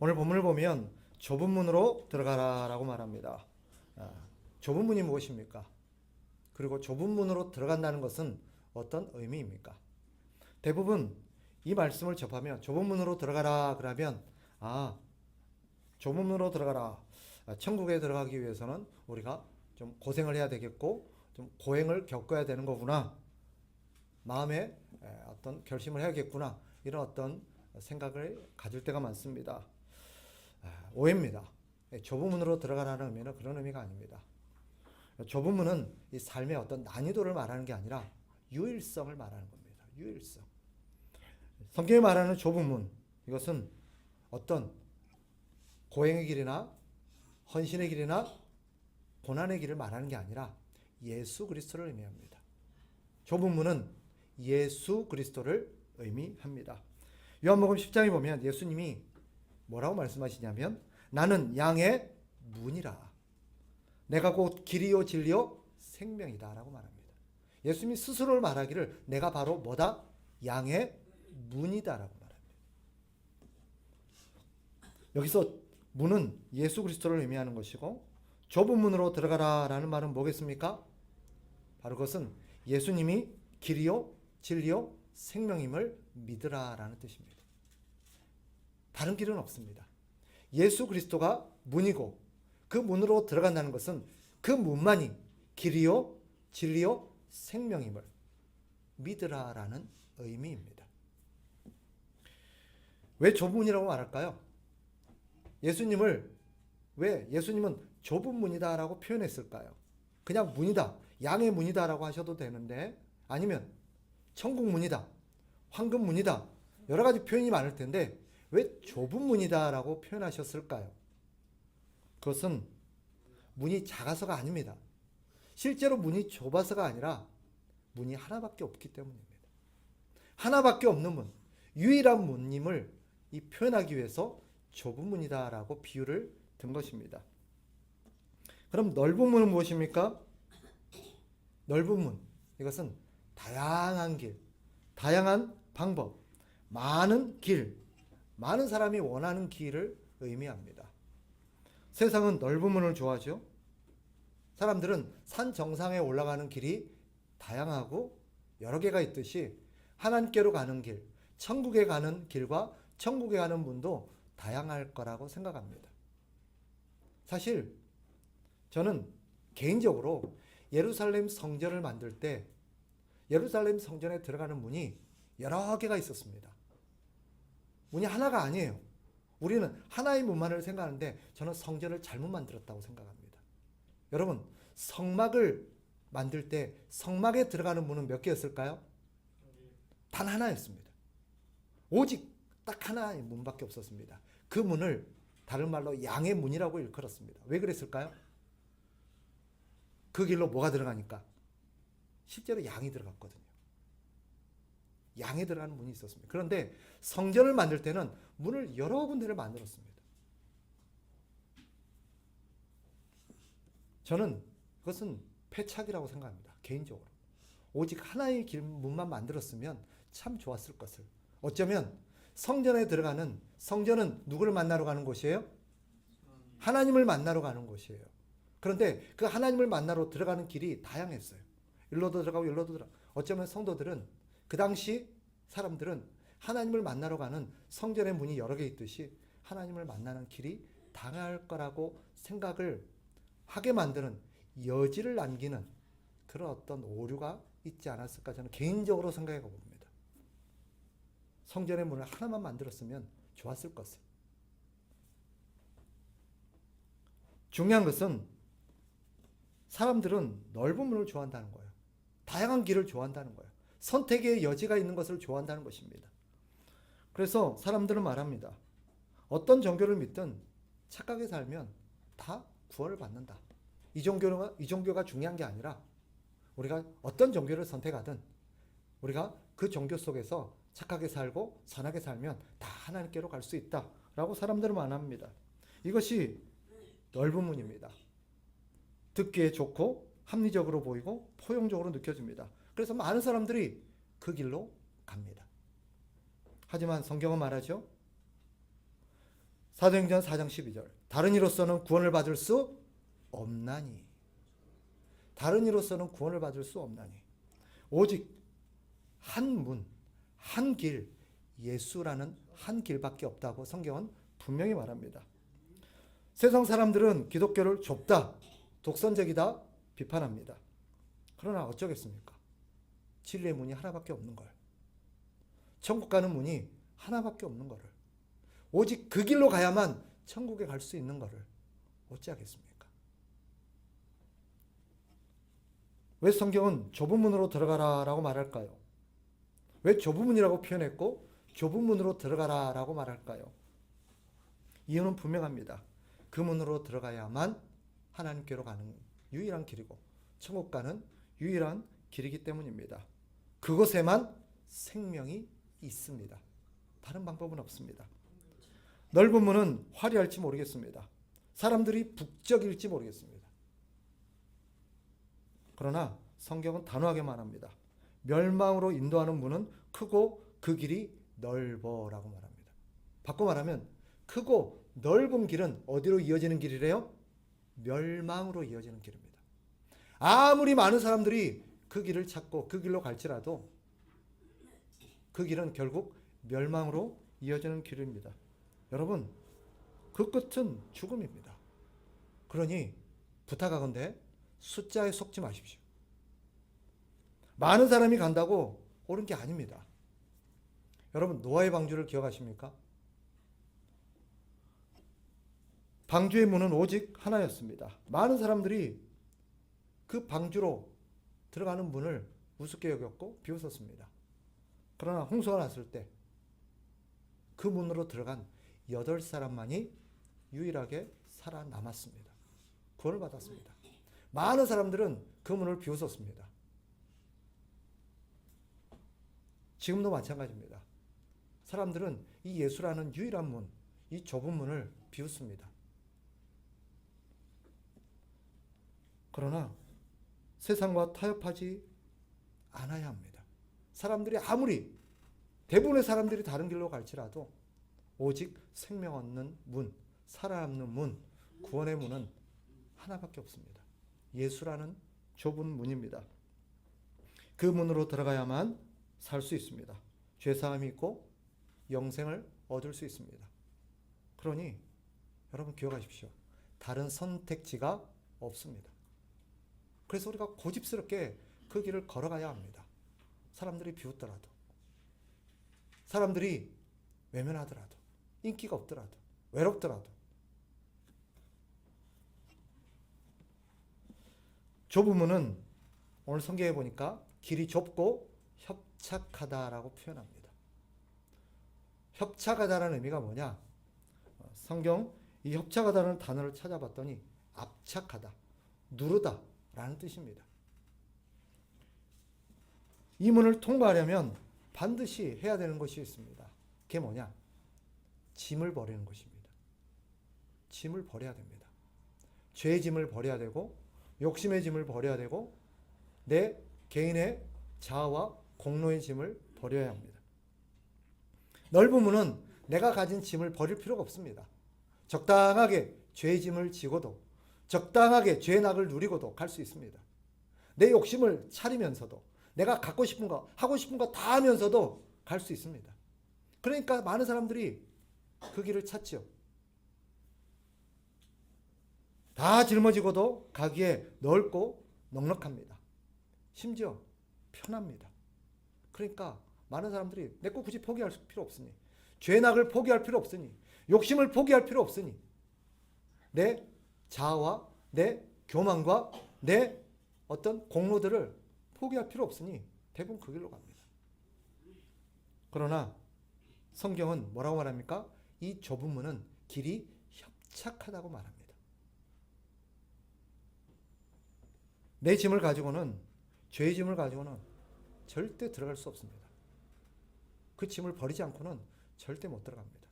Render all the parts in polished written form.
오늘 본문을 보면 좁은 문으로 들어가라라고 말합니다. 좁은 문이 무엇입니까? 그리고 좁은 문으로 들어간다는 것은 어떤 의미입니까? 대부분 이 말씀을 접하면 좁은 문으로 들어가라 그러면 좁은 문으로 들어가라. 천국에 들어가기 위해서는 우리가 좀 고생을 해야 되겠고 좀 고행을 겪어야 되는 거구나. 마음에 어떤 결심을 해야겠구나. 이런 어떤 생각을 가질 때가 많습니다. 오해입니다. 좁은 문으로 들어가라는 의미는 그런 의미가 아닙니다. 좁은 문은 이 삶의 어떤 난이도를 말하는 게 아니라 유일성을 말하는 겁니다. 유일성. 성경이 말하는 좁은 문, 이것은 어떤 고행의 길이나 헌신의 길이나 고난의 길을 말하는 게 아니라 예수 그리스도를 의미합니다. 좁은 문은 예수 그리스도를 의미합니다. 요한복음 10장에 보면 예수님이 뭐라고 말씀하시냐면 나는 양의 문이라. 내가 곧 길이요 진리요 생명이다 라고 말합니다. 예수님이 스스로를 말하기를 내가 바로 뭐다? 양의 문이다 라고 말합니다. 여기서 문은 예수 그리스도를 의미하는 것이고 좁은 문으로 들어가라 라는 말은 뭐겠습니까? 바로 그것은 예수님이 길이요 진리요 생명임을 믿으라 라는 뜻입니다. 다른 길은 없습니다. 예수 그리스도가 문이고 그 문으로 들어간다는 것은 그 문만이 길이요 진리요 생명임을 믿으라 라는 의미입니다. 왜 좁은 문이라고 말할까요? 왜 예수님은 좁은 문이다 라고 표현했을까요? 그냥 문이다, 양의 문이다 라고 하셔도 되는데, 아니면 천국 문이다, 황금 문이다, 여러 가지 표현이 많을 텐데 왜 좁은 문이다 라고 표현하셨을까요? 그것은 문이 작아서가 아닙니다. 실제로 문이 좁아서가 아니라 문이 하나밖에 없기 때문입니다. 하나밖에 없는 문, 유일한 문임을 표현하기 위해서 좁은 문이다 라고 비유를 든 것입니다. 그럼 넓은 문은 무엇입니까? 넓은 문, 이것은 다양한 길, 다양한 방법, 많은 길, 많은 사람이 원하는 길을 의미합니다. 세상은 넓은 문을 좋아하죠. 사람들은 산 정상에 올라가는 길이 다양하고 여러 개가 있듯이 하나님께로 가는 길, 천국에 가는 길과 천국에 가는 문도 다양할 거라고 생각합니다. 사실 저는 개인적으로 예루살렘 성전을 만들 때 예루살렘 성전에 들어가는 문이 여러 개가 있었습니다. 문이 하나가 아니에요. 우리는 하나의 문만을 생각하는데 저는 성전을 잘못 만들었다고 생각합니다. 여러분, 성막을 만들 때 성막에 들어가는 문은 몇 개였을까요? 단 하나였습니다. 오직 딱 하나의 문밖에 없었습니다. 그 문을 다른 말로 양의 문이라고 일컬었습니다. 왜 그랬을까요? 그 길로 뭐가 들어가니까? 실제로 양이 들어갔거든요. 양에 들어가는 문이 있었습니다. 그런데 성전을 만들 때는 문을 여러 군데를 만들었습니다. 저는 그것은 패착이라고 생각합니다. 개인적으로. 오직 하나의 문만 만들었으면 참 좋았을 것을. 어쩌면 성전에 들어가는, 성전은 누구를 만나러 가는 곳이에요? 하나님을 만나러 가는 곳이에요. 그런데 그 하나님을 만나러 들어가는 길이 다양했어요. 일로도 들어가고 일로도 들어가고. 어쩌면 성도들은 그 당시 사람들은 하나님을 만나러 가는 성전의 문이 여러 개 있듯이 하나님을 만나는 길이 다양할 거라고 생각을 하게 만드는 여지를 남기는 그런 어떤 오류가 있지 않았을까 저는 개인적으로 생각해 봅니다. 성전의 문을 하나만 만들었으면 좋았을 것을. 중요한 것은 사람들은 넓은 문을 좋아한다는 거예요. 다양한 길을 좋아한다는 거예요. 선택의 여지가 있는 것을 좋아한다는 것입니다. 그래서 사람들은 말합니다. 어떤 종교를 믿든 착하게 살면 다 구원을 받는다. 이 종교가 중요한 게 아니라 우리가 어떤 종교를 선택하든 우리가 그 종교 속에서 착하게 살고 선하게 살면 다 하나님께로 갈 수 있다라고 사람들은 말합니다. 이것이 넓은 문입니다. 듣기에 좋고 합리적으로 보이고 포용적으로 느껴집니다. 그래서 많은 사람들이 그 길로 갑니다. 하지만 성경은 말하죠. 사도행전 4장 12절. 다른 이로서는 구원을 받을 수 없나니. 다른 이로서는 구원을 받을 수 없나니. 오직 한 문, 한 길, 예수라는 한 길밖에 없다고 성경은 분명히 말합니다. 세상 사람들은 기독교를 좁다, 독선적이다 비판합니다. 그러나 어쩌겠습니까? 진리의 문이 하나밖에 없는 걸. 천국 가는 문이 하나밖에 없는 거를. 오직 그 길로 가야만 천국에 갈 수 있는 거를 어찌하겠습니까? 왜 성경은 좁은 문으로 들어가라라고 말할까요? 왜 좁은 문이라고 표현했고 좁은 문으로 들어가라라고 말할까요? 이유는 분명합니다. 그 문으로 들어가야만 하나님께로 가는 유일한 길이고 천국 가는 유일한 길이기 때문입니다. 그곳에만 생명이 있습니다. 다른 방법은 없습니다. 넓은 문은 화려할지 모르겠습니다. 사람들이 북적일지 모르겠습니다. 그러나 성경은 단호하게 말합니다. 멸망으로 인도하는 문은 크고 그 길이 넓어라고 말합니다. 바꿔 말하면 크고 넓은 길은 어디로 이어지는 길이래요? 멸망으로 이어지는 길입니다. 아무리 많은 사람들이 그 길을 찾고 그 길로 갈지라도 그 길은 결국 멸망으로 이어지는 길입니다. 여러분, 그 끝은 죽음입니다. 그러니 부탁하건대 숫자에 속지 마십시오. 많은 사람이 간다고 옳은 게 아닙니다. 여러분, 노아의 방주를 기억하십니까? 방주의 문은 오직 하나였습니다. 많은 사람들이 그 방주로 들어가는 문을 우습게 여겼고 비웃었습니다. 그러나 홍수가 났을 때 그 문으로 들어간 8사람만이 유일하게 살아남았습니다. 구원을 받았습니다. 많은 사람들은 그 문을 비웃었습니다. 지금도 마찬가지입니다. 사람들은 이 예수라는 유일한 문, 이 좁은 문을 비웃습니다. 그러나 세상과 타협하지 않아야 합니다. 사람들이 아무리 대부분의 사람들이 다른 길로 갈지라도 오직 생명 얻는 문, 살아남는 문, 구원의 문은 하나밖에 없습니다. 예수라는 좁은 문입니다. 그 문으로 들어가야만 살 수 있습니다. 죄사함이 있고 영생을 얻을 수 있습니다. 그러니 여러분 기억하십시오. 다른 선택지가 없습니다. 그래서 우리가 고집스럽게 그 길을 걸어가야 합니다. 사람들이 비웃더라도, 사람들이 외면하더라도, 인기가 없더라도, 외롭더라도. 좁은 문은 오늘 성경에 보니까 길이 좁고 협착하다라고 표현합니다. 협착하다라는 의미가 뭐냐? 성경 이 협착하다는 단어를 찾아봤더니 압착하다, 누르다 라는 뜻입니다. 이 문을 통과하려면 반드시 해야 되는 것이 있습니다. 그게 뭐냐? 짐을 버리는 것입니다. 짐을 버려야 됩니다. 죄의 짐을 버려야 되고 욕심의 짐을 버려야 되고 내 개인의 자아와 공로의 짐을 버려야 합니다. 넓은 문은 내가 가진 짐을 버릴 필요가 없습니다. 적당하게 죄의 짐을 지고도 적당하게 죄의 낙을 누리고도 갈 수 있습니다. 내 욕심을 차리면서도 내가 갖고 싶은 거, 하고 싶은 거 다 하면서도 갈 수 있습니다. 그러니까 많은 사람들이 그 길을 찾죠. 다 짊어지고도 가기에 넓고 넉넉합니다. 심지어 편합니다. 그러니까 많은 사람들이 내 거 굳이 포기할 필요 없으니, 죄낙을 포기할 필요 없으니, 욕심을 포기할 필요 없으니, 내 자아와 내 교만과 내 어떤 공로들을 포기할 필요 없으니 대부분 그 길로 갑니다. 그러나 성경은 뭐라고 말합니까? 이 좁은 문은 길이 협착하다고 말합니다. 내 짐을 가지고는, 죄의 짐을 가지고는 절대 들어갈 수 없습니다. 그 짐을 버리지 않고는 절대 못 들어갑니다.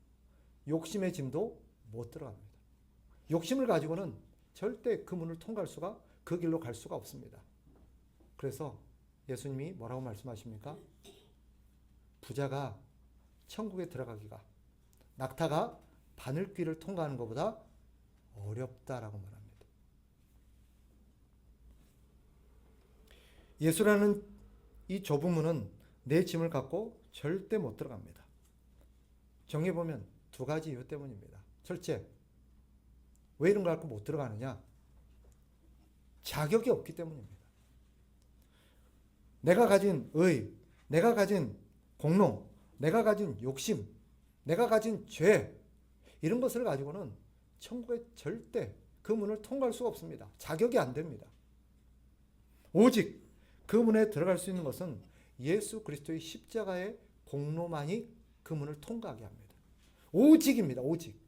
욕심의 짐도 못 들어갑니다. 욕심을 가지고는 절대 그 문을 통과할 수가, 그 길로 갈 수가 없습니다. 그래서 예수님이 뭐라고 말씀하십니까? 부자가 천국에 들어가기가, 낙타가 바늘귀를 통과하는 것보다 어렵다라고 말합니다. 예수라는 이 좁은 문은 내 짐을 갖고 절대 못 들어갑니다. 정리해보면 두 가지 이유 때문입니다. 첫째, 왜 이런 걸 갖고 못 들어가느냐? 자격이 없기 때문입니다. 내가 가진 의, 내가 가진 공로, 내가 가진 욕심, 내가 가진 죄, 이런 것을 가지고는 천국에 절대 그 문을 통과할 수가 없습니다. 자격이 안 됩니다. 오직 그 문에 들어갈 수 있는 것은 예수 그리스도의 십자가의 공로만이 그 문을 통과하게 합니다. 오직입니다. 오직.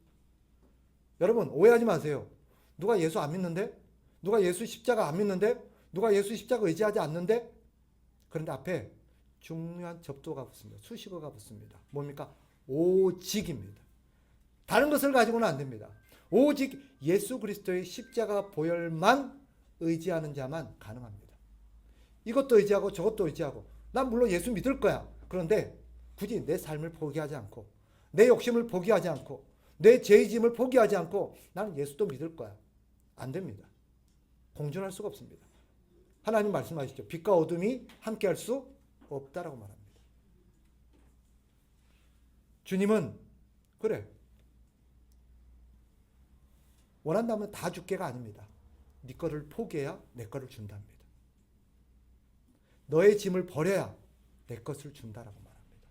여러분 오해하지 마세요. 누가 예수 안 믿는데? 누가 예수 십자가 안 믿는데? 누가 예수 십자가 의지하지 않는데? 그런데 앞에 중요한 접두어가 붙습니다. 수식어가 붙습니다. 뭡니까? 오직입니다. 다른 것을 가지고는 안 됩니다. 오직 예수 그리스도의 십자가 보혈만 의지하는 자만 가능합니다. 이것도 의지하고 저것도 의지하고 난 물론 예수 믿을 거야. 그런데 굳이 내 삶을 포기하지 않고 내 욕심을 포기하지 않고 내 죄의짐을 포기하지 않고 나는 예수도 믿을 거야. 안 됩니다. 공존할 수가 없습니다. 하나님 말씀하시죠. 빛과 어둠이 함께할 수 없다라고 말합니다. 주님은 그래 원한다면 다 줄게가 아닙니다. 네 거를 포기해야 내 거를 준답니다. 너의 짐을 버려야 내 것을 준다라고 말합니다.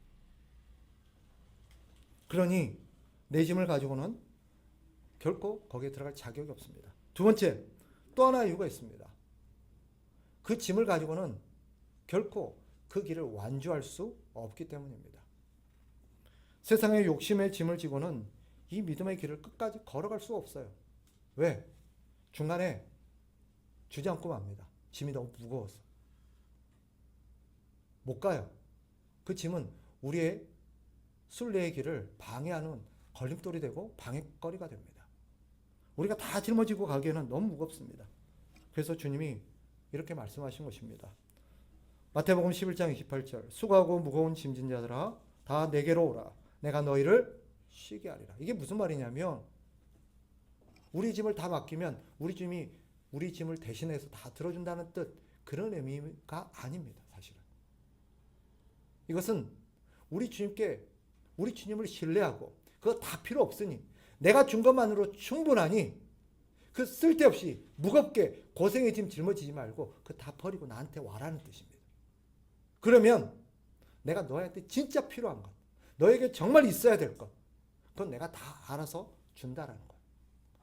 그러니 내 짐을 가지고는 결코 거기에 들어갈 자격이 없습니다. 두 번째, 또 하나의 이유가 있습니다. 그 짐을 가지고는 결코 그 길을 완주할 수 없기 때문입니다. 세상의 욕심의 짐을 지고는 이 믿음의 길을 끝까지 걸어갈 수 없어요. 왜? 중간에 주지 않고 맙니다. 짐이 너무 무거워서. 못 가요. 그 짐은 우리의 순례의 길을 방해하는 걸림돌이 되고 방해거리가 됩니다. 우리가 다 짊어지고 가기에는 너무 무겁습니다. 그래서 주님이 이렇게 말씀하신 것입니다. 마태복음 11장 28절 수고하고 무거운 짐진 자들아 다 내게로 오라. 내가 너희를 쉬게 하리라. 이게 무슨 말이냐면 우리 짐을 다 맡기면 우리 짐을 대신해서 다 들어준다는 뜻, 그런 의미가 아닙니다. 사실은 이것은 우리 주님을 신뢰하고 그거 다 필요 없으니 내가 준 것만으로 충분하니 그 쓸데없이 무겁게 고생의 짐 짊어지지 말고 그거 다 버리고 나한테 와라는 뜻입니다. 그러면 내가 너한테 진짜 필요한 것, 너에게 정말 있어야 될 것, 그건 내가 다 알아서 준다라는 거예요.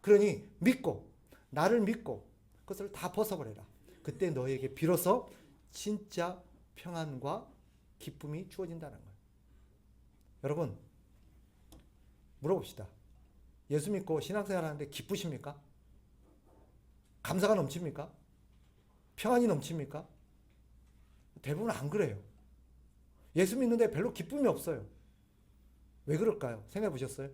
그러니 믿고 나를 믿고 그것을 다 벗어버려라. 그때 너에게 비로소 진짜 평안과 기쁨이 주어진다는 거예요. 여러분 물어봅시다. 예수 믿고 신앙생활 하는데 기쁘십니까? 감사가 넘칩니까? 평안이 넘칩니까? 대부분 안 그래요. 예수 믿는데 별로 기쁨이 없어요. 왜 그럴까요? 생각해 보셨어요?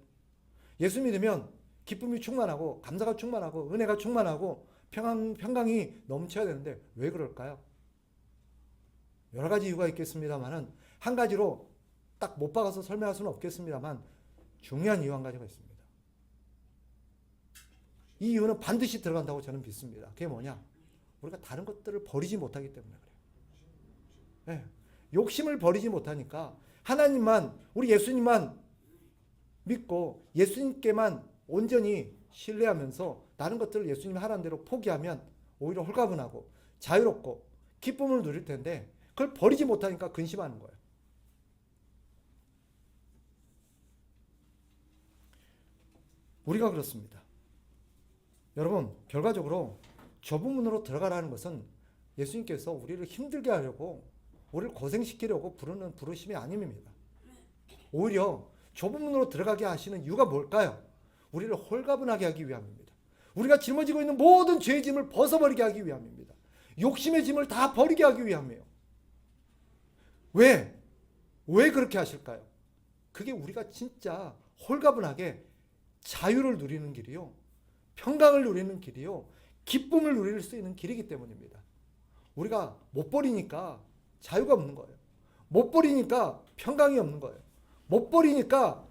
예수 믿으면 기쁨이 충만하고 감사가 충만하고 은혜가 충만하고 평강이 넘쳐야 되는데 왜 그럴까요? 여러 가지 이유가 있겠습니다만 한 가지로 딱 못 박아서 설명할 수는 없겠습니다만 중요한 이유 한 가지가 있습니다. 이 이유는 반드시 들어간다고 저는 믿습니다. 그게 뭐냐? 우리가 다른 것들을 버리지 못하기 때문에 그래요. 네. 욕심을 버리지 못하니까 하나님만, 우리 예수님만 믿고 예수님께만 온전히 신뢰하면서 다른 것들을 예수님이 하라는 대로 포기하면 오히려 홀가분하고 자유롭고 기쁨을 누릴 텐데 그걸 버리지 못하니까 근심하는 거예요. 우리가 그렇습니다. 여러분 결과적으로 좁은 문으로 들어가라는 것은 예수님께서 우리를 힘들게 하려고 우리를 고생시키려고 부르는 부르심이 아닙니다. 오히려 좁은 문으로 들어가게 하시는 이유가 뭘까요? 우리를 홀가분하게 하기 위함입니다. 우리가 짊어지고 있는 모든 죄의 짐을 벗어버리게 하기 위함입니다. 욕심의 짐을 다 버리게 하기 위함이에요. 왜? 왜 그렇게 하실까요? 그게 우리가 진짜 홀가분하게 자유를 누리는 길이요, 평강을 누리는 길이요, 기쁨을 누릴 수 있는 길이기 때문입니다. 우리가 못 버리니까 자유가 없는 거예요. 못 버리니까 평강이 없는 거예요. 못 버리니까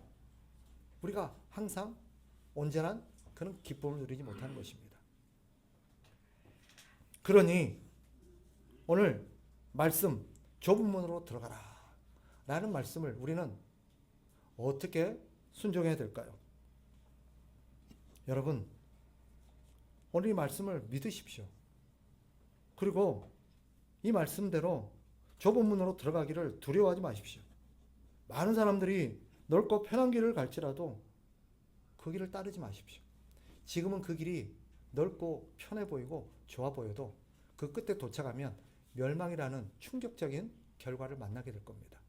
우리가 항상 온전한 그런 기쁨을 누리지 못하는 것입니다. 그러니 오늘 말씀 좁은 문으로 들어가라 라는 말씀을 우리는 어떻게 순종해야 될까요? 여러분, 오늘 이 말씀을 믿으십시오. 그리고 이 말씀대로 좁은 문으로 들어가기를 두려워하지 마십시오. 많은 사람들이 넓고 편한 길을 갈지라도 그 길을 따르지 마십시오. 지금은 그 길이 넓고 편해 보이고 좋아 보여도 그 끝에 도착하면 멸망이라는 충격적인 결과를 만나게 될 겁니다.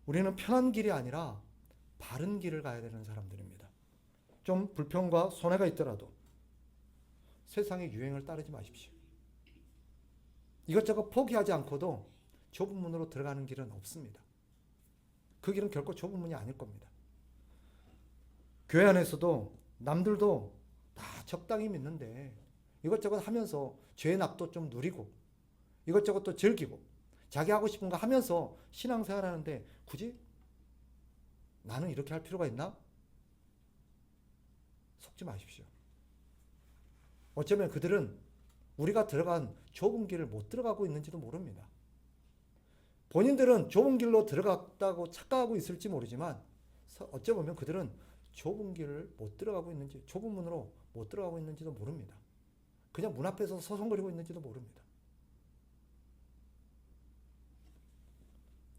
우리는 편한 길이 아니라 바른 길을 가야 되는 사람들입니다. 좀 불평과 손해가 있더라도 세상의 유행을 따르지 마십시오. 이것저것 포기하지 않고도 좁은 문으로 들어가는 길은 없습니다. 그 길은 결코 좁은 문이 아닐 겁니다. 교회 안에서도 남들도 다 적당히 믿는데 이것저것 하면서 죄의 납도 좀 누리고 이것저것 또 즐기고 자기 하고 싶은 거 하면서 신앙생활 하는데 굳이 나는 이렇게 할 필요가 있나? 속지 마십시오. 어쩌면 그들은 우리가 들어간 좁은 길을 못 들어가고 있는지도 모릅니다. 본인들은 좁은 길로 들어갔다고 착각하고 있을지 모르지만 어쩌면 그들은 좁은 길을 못 들어가고 있는지, 좁은 문으로 못 들어가고 있는지도 모릅니다. 그냥 문 앞에서 서성거리고 있는지도 모릅니다.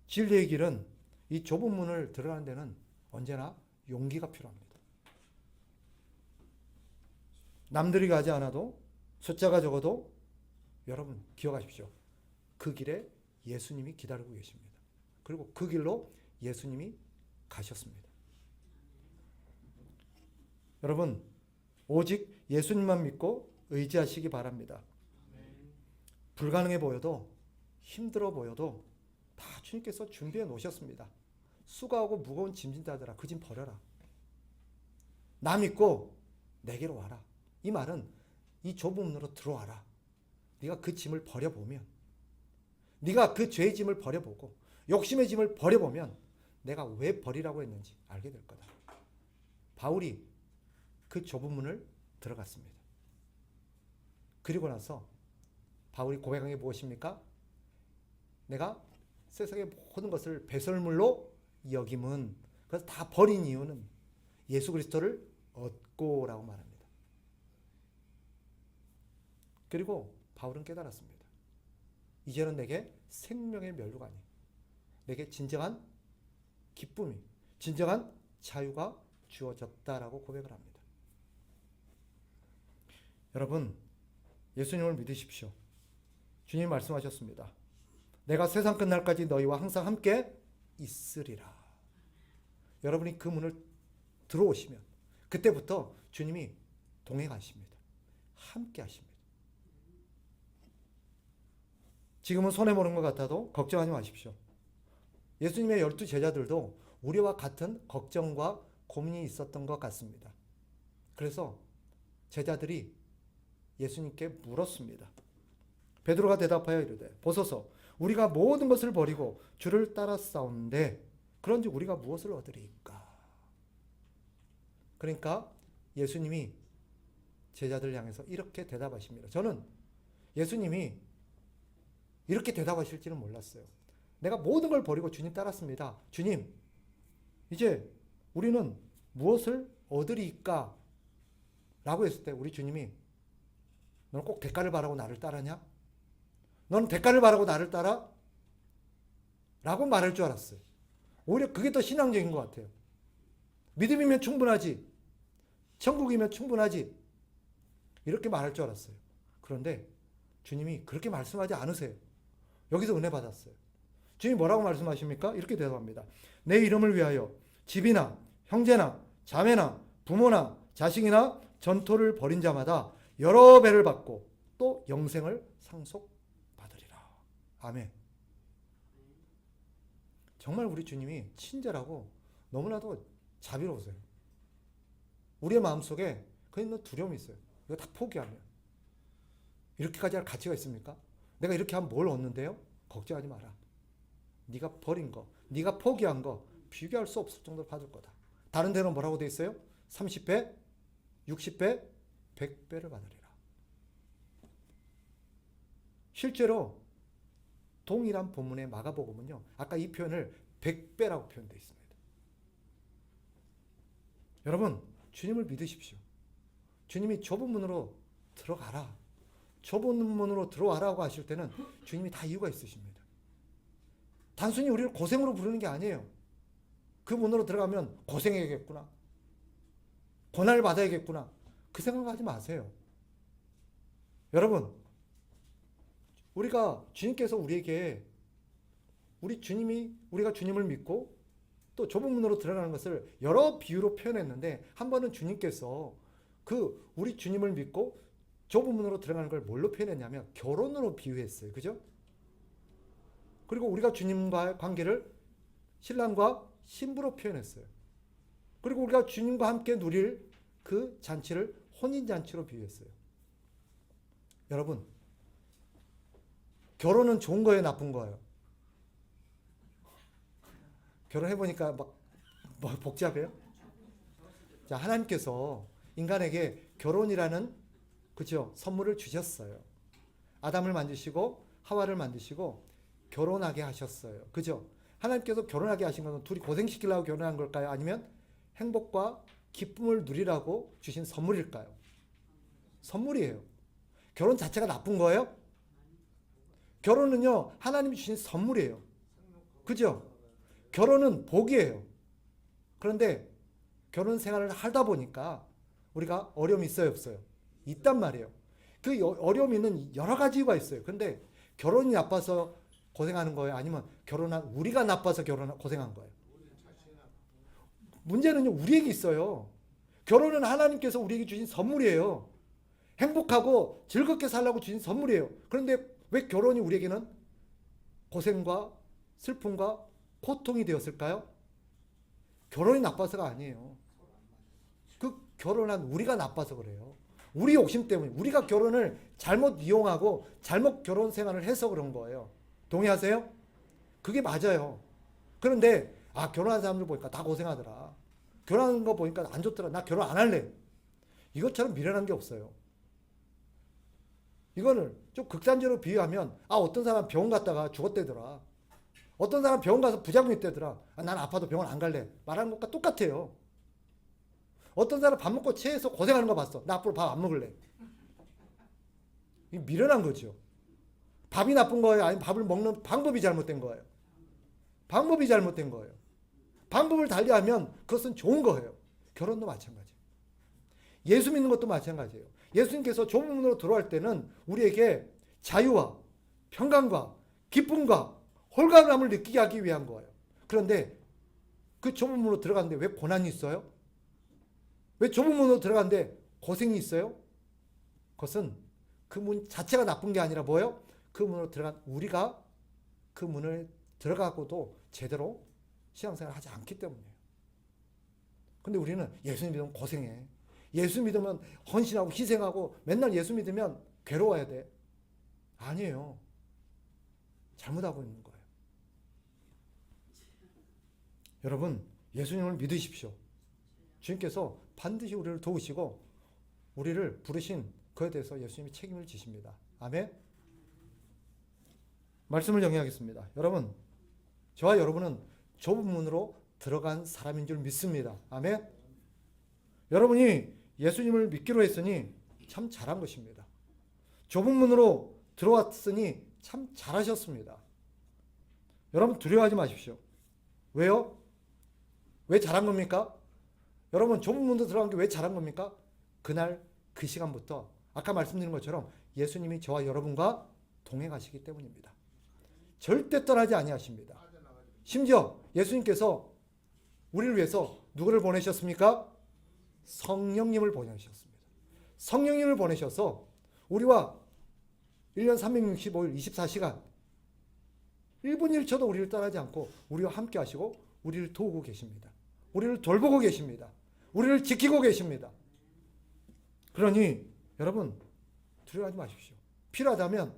진리의 길은 이 좁은 문을 들어가는 데는 언제나 용기가 필요합니다. 남들이 가지 않아도 숫자가 적어도 여러분 기억하십시오. 그 길에 예수님이 기다리고 계십니다. 그리고 그 길로 예수님이 가셨습니다. 여러분 오직 예수님만 믿고 의지하시기 바랍니다. 불가능해 보여도 힘들어 보여도 다 주님께서 준비해 놓으셨습니다. 수고하고 무거운 짐진 자들아 그 짐 버려라. 나 믿고 내게로 와라. 이 말은 이 좁은 문으로 들어와라. 네가 그 짐을 버려보면 네가 그 죄의 짐을 버려보고 욕심의 짐을 버려보면 내가 왜 버리라고 했는지 알게 될 거다. 바울이 그 좁은 문을 들어갔습니다. 그리고 나서 바울이 고백한 게 무엇입니까? 내가 세상의 모든 것을 배설물로 여김은 그래서 다 버린 이유는 예수 그리스도를 얻고라고 말합니다. 그리고 바울은 깨달았습니다. 이제는 내게 생명의 면류가 아니 내게 진정한 기쁨이 진정한 자유가 주어졌다라고 고백을 합니다. 여러분 예수님을 믿으십시오. 주님이 말씀하셨습니다. 내가 세상 끝날까지 너희와 항상 함께 있으리라. 여러분이 그 문을 들어오시면 그때부터 주님이 동행하십니다. 함께 하십니다. 지금은 손해보는 것 같아도 걱정하지 마십시오. 예수님의 12 제자들도 우리와 같은 걱정과 고민이 있었던 것 같습니다. 그래서 제자들이 예수님께 물었습니다. 베드로가 대답하여 이르되 보소서 우리가 모든 것을 버리고 주를 따랐사온데 그런지 우리가 무엇을 얻으리까? 그러니까 예수님이 제자들을 향해서 이렇게 대답하십니다. 저는 예수님이 이렇게 대답하실지는 몰랐어요. 내가 모든 걸 버리고 주님 따랐습니다. 주님, 이제 우리는 무엇을 얻으리까? 라고 했을 때 우리 주님이 너는 꼭 대가를 바라고 나를 따르냐? 너는 대가를 바라고 나를 따라? 라고 말할 줄 알았어요. 오히려 그게 더 신앙적인 것 같아요. 믿음이면 충분하지. 천국이면 충분하지. 이렇게 말할 줄 알았어요. 그런데 주님이 그렇게 말씀하지 않으세요. 여기서 은혜 받았어요. 주님이 뭐라고 말씀하십니까? 이렇게 대답합니다. 내 이름을 위하여 집이나 형제나 자매나 부모나 자식이나 전토를 벌인 자마다 여러 배를 받고 또 영생을 상속받으리라. 아멘. 정말 우리 주님이 친절하고 너무나도 자비로우세요. 우리의 마음속에 그 있는 두려움이 있어요. 이거 다 포기하면. 이렇게까지 할 가치가 있습니까? 내가 이렇게 하면 뭘 얻는데요? 걱정하지 마라. 네가 버린 거, 네가 포기한 거 비교할 수 없을 정도로 받을 거다. 다른 데는 뭐라고 돼 있어요? 30배, 60배, 100배를 받으리라. 실제로 동일한 본문의 마가복음은요, 아까 이 표현을 100배라고 표현되어 있습니다. 여러분, 주님을 믿으십시오. 주님이 좁은 문으로 들어가라, 좁은 문으로 들어와라고 하실 때는 주님이 다 이유가 있으십니다. 단순히 우리를 고생으로 부르는 게 아니에요. 그 문으로 들어가면 고생해야겠구나, 고난을 받아야겠구나, 그 생각하지 마세요. 여러분, 우리가 주님께서 우리에게 우리가 주님을 믿고 또 좁은 문으로 들어가는 것을 여러 비유로 표현했는데, 한 번은 주님께서 우리 주님을 믿고 좁은 문으로 들어가는 걸 뭘로 표현했냐면 결혼으로 비유했어요. 그죠? 그리고 우리가 주님과의 관계를 신랑과 신부로 표현했어요. 그리고 우리가 주님과 함께 누릴 그 잔치를 혼인잔치로 비유했어요. 여러분, 결혼은 좋은 거예요, 나쁜 거예요? 결혼해보니까 막 복잡해요? 자, 하나님께서 인간에게 결혼이라는, 그죠, 선물을 주셨어요. 아담을 만드시고 하와를 만드시고 결혼하게 하셨어요. 그죠? 하나님께서 결혼하게 하신 것은 둘이 고생시키려고 결혼한 걸까요? 아니면 행복과 기쁨을 누리라고 주신 선물일까요? 선물이에요. 결혼 자체가 나쁜 거예요? 결혼은요, 하나님이 주신 선물이에요. 그죠? 결혼은 복이에요. 그런데 결혼 생활을 하다 보니까 우리가 어려움이 있어요, 없어요? 있단 말이에요. 그 어려움에는 여러 가지가 있어요. 근데 결혼이 나빠서 고생하는 거예요? 아니면 결혼한 우리가 나빠서 고생한 거예요? 문제는요, 우리에게 있어요. 결혼은 하나님께서 우리에게 주신 선물이에요. 행복하고 즐겁게 살라고 주신 선물이에요. 그런데 왜 결혼이 우리에게는 고생과 슬픔과 고통이 되었을까요? 결혼이 나빠서가 아니에요. 그 결혼한 우리가 나빠서 그래요. 우리 욕심 때문에, 우리가 결혼을 잘못 이용하고 잘못 결혼 생활을 해서 그런 거예요. 동의하세요? 그게 맞아요. 그런데 결혼한 사람들 보니까 다 고생하더라, 결혼하는 거 보니까 안 좋더라, 나 결혼 안 할래, 이것처럼 미련한 게 없어요. 이거는 좀 극단적으로 비유하면 어떤 사람 병원 갔다가 죽었대더라, 어떤 사람 병원 가서 부작용이 있대더라, 난 아파도 병원 안 갈래, 말하는 것과 똑같아요. 어떤 사람 밥 먹고 체해서 고생하는 거 봤어, 나 앞으로 밥 안 먹을래. 이게 미련한 거죠. 밥이 나쁜 거예요? 아니면 밥을 먹는 방법이 잘못된 거예요? 방법이 잘못된 거예요. 방법을 달리하면 그것은 좋은 거예요. 결혼도 마찬가지예요. 예수 믿는 것도 마찬가지예요. 예수님께서 좁은 문으로 들어갈 때는 우리에게 자유와 평강과 기쁨과 홀가분함을 느끼게 하기 위한 거예요. 그런데 그 좁은 문으로 들어가는데 왜 고난이 있어요? 왜 좁은 문으로 들어가는데 고생이 있어요? 그것은 그 문 자체가 나쁜 게 아니라 뭐예요? 그 문으로 들어간 우리가 그 문을 들어가고도 제대로 신앙생활을 하지 않기 때문이에요. 근데 우리는 예수 믿으면 고생해, 예수 믿으면 헌신하고 희생하고, 맨날 예수 믿으면 괴로워야 돼. 아니에요. 잘못하고 있는 거예요. 여러분, 예수님을 믿으십시오. 주님께서 반드시 우리를 도우시고 우리를 부르신 그에 대해서 예수님이 책임을 지십니다. 아멘. 말씀을 정리하겠습니다. 여러분, 저와 여러분은 좁은 문으로 들어간 사람인 줄 믿습니다. 아멘. 여러분이 예수님을 믿기로 했으니 참 잘한 것입니다. 좁은 문으로 들어왔으니 참 잘하셨습니다. 여러분, 두려워하지 마십시오. 왜요? 왜 잘한 겁니까? 여러분, 좁은 문으로 들어간 게 왜 잘한 겁니까? 그날 그 시간부터 아까 말씀드린 것처럼 예수님이 저와 여러분과 동행하시기 때문입니다. 절대 떠나지 아니하십니다. 심지어 예수님께서 우리를 위해서 누구를 보내셨습니까? 성령님을 보내셨습니다. 성령님을 보내셔서 우리와 1년 365일 24시간 1분 1초도 우리를 떠나지 않고 우리와 함께 하시고 우리를 도우고 계십니다. 우리를 돌보고 계십니다. 우리를 지키고 계십니다. 그러니 여러분, 두려워하지 마십시오. 필요하다면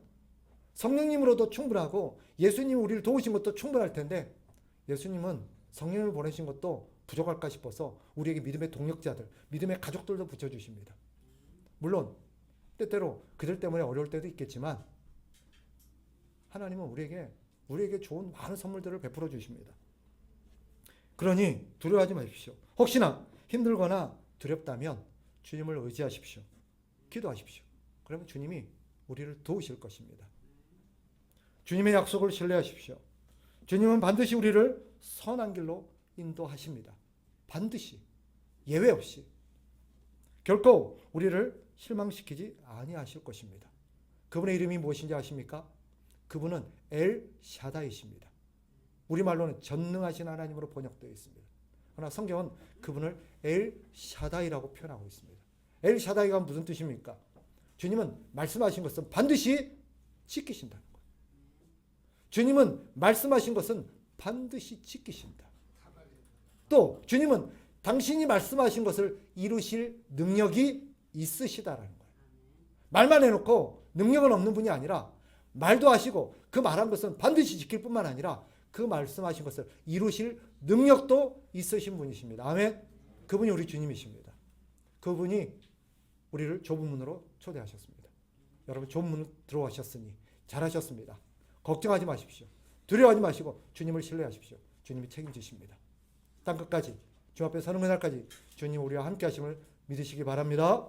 성령님으로도 충분하고 예수님이 우리를 도우신 것도 충분할 텐데, 예수님은 성령을 보내신 것도 부족할까 싶어서 우리에게 믿음의 동력자들, 믿음의 가족들도 붙여주십니다. 물론 때때로 그들 때문에 어려울 때도 있겠지만 하나님은 우리에게 좋은 많은 선물들을 베풀어 주십니다. 그러니 두려워하지 마십시오. 혹시나 힘들거나 두렵다면 주님을 의지하십시오. 기도하십시오. 그러면 주님이 우리를 도우실 것입니다. 주님의 약속을 신뢰하십시오. 주님은 반드시 우리를 선한 길로 인도하십니다. 반드시, 예외 없이. 결코 우리를 실망시키지 아니하실 것입니다. 그분의 이름이 무엇인지 아십니까? 그분은 엘 샤다이십니다. 우리말로는 전능하신 하나님으로 번역되어 있습니다. 그러나 성경은 그분을 엘 샤다이라고 표현하고 있습니다. 엘 샤다이가 무슨 뜻입니까? 주님은 말씀하신 것은 반드시 지키신다는 거예요. 주님은 말씀하신 것은 반드시 지키신다. 또 주님은 당신이 말씀하신 것을 이루실 능력이 있으시다라는 거예요. 말만 해놓고 능력은 없는 분이 아니라 말도 하시고 그 말한 것은 반드시 지킬 뿐만 아니라 그 말씀하신 것을 이루실 능력도 있으신 분이십니다. 아멘. 그분이 우리 주님이십니다. 그분이 우리를 좁은 문으로 초대하셨습니다. 여러분 좁은 문으로 들어가셨으니 잘하셨습니다. 걱정하지 마십시오. 두려워하지 마시고 주님을 신뢰하십시오. 주님이 책임지십니다. 땅끝까지 주 앞에 서는 그날까지 주님 우리와 함께 하심을 믿으시기 바랍니다.